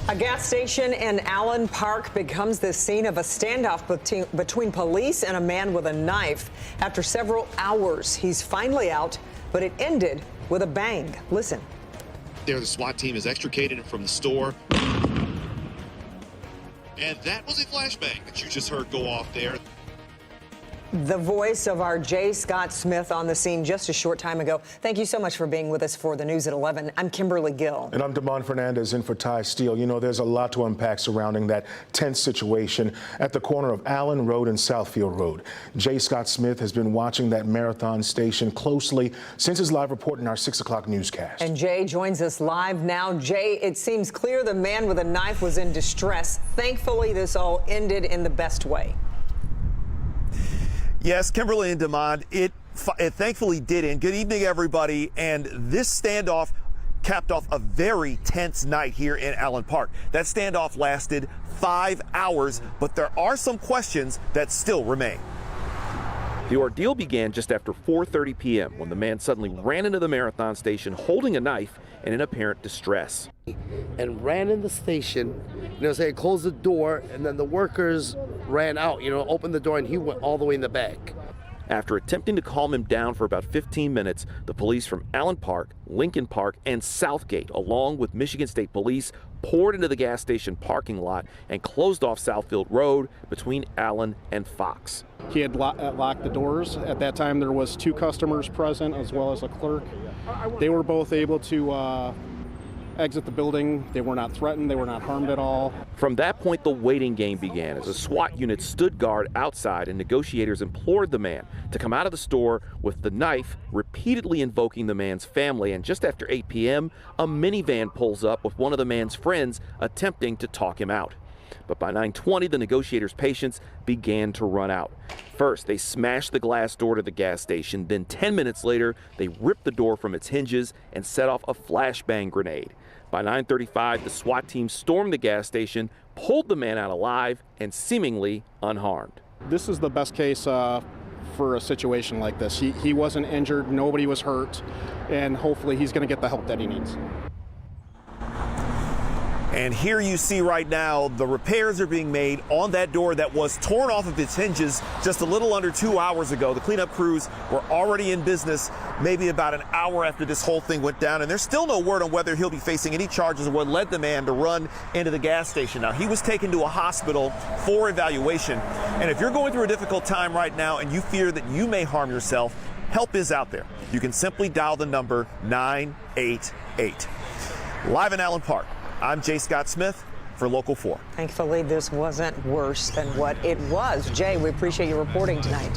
A gas station in Allen Park becomes the scene of a standoff between police and a man with a knife. After several hours, he's finally out, but it ended with a bang. Listen. There, the SWAT team has extricated him from the store. And that was a flashbang that you just heard go off there. The voice of our J. Scott Smith on the scene just a short time ago. Thank you so much for being with us for the news at 11. I'm Kimberly Gill. And I'm Damon Fernandez in for Ty Steele. You know, there's a lot to unpack surrounding that tense situation at the corner of Allen Road and Southfield Road. J. Scott Smith has been watching that marathon station closely since his live report in our 6 o'clock newscast. And Jay joins us live now. Jay, it seems clear the man with a knife was in distress. Thankfully, this all ended in the best way. Yes, Kimberly and Damon, it thankfully did end. Good evening, everybody. And this standoff capped off a very tense night here in Allen Park. That standoff lasted 5 hours, but there are some questions that still remain. The ordeal began just after 4:30 p.m. when the man suddenly ran into the marathon station holding a knife and in apparent distress. And ran in the station, say closed the door, and then the workers ran out, opened the door, and he went all the way in the back. After attempting to calm him down for about 15 minutes, the police from Allen Park, Lincoln Park, and Southgate, along with Michigan State Police, poured into the gas station parking lot and closed off Southfield Road between Allen and Fox. He had locked the doors. At that time, there was 2 customers present as well as a clerk. They were both able to exit the building. They were not threatened. They were not harmed at all. From that point, the waiting game began as a SWAT unit stood guard outside and negotiators implored the man to come out of the store with the knife, repeatedly invoking the man's family. And just after 8 p.m., a minivan pulls up with one of the man's friends attempting to talk him out. But by 9:20, the negotiators' patience began to run out. First, they smashed the glass door to the gas station. Then 10 minutes later, they ripped the door from its hinges and set off a flashbang grenade. By 9:35, the SWAT team stormed the gas station, pulled the man out alive and seemingly unharmed. This is the best case for a situation like this. He wasn't injured, nobody was hurt, and hopefully he's going to get the help that he needs. And here you see right now the repairs are being made on that door that was torn off of its hinges just a little under 2 hours ago. The cleanup crews were already in business maybe about an hour after this whole thing went down, and there's still no word on whether he'll be facing any charges of what led the man to run into the gas station. Now, he was taken to a hospital for evaluation, and if you're going through a difficult time right now and you fear that you may harm yourself, help is out there. You can simply dial the number 988. Live in Allen Park, I'm J. Scott Smith for Local 4. Thankfully, this wasn't worse than what it was. Jay, we appreciate you reporting tonight.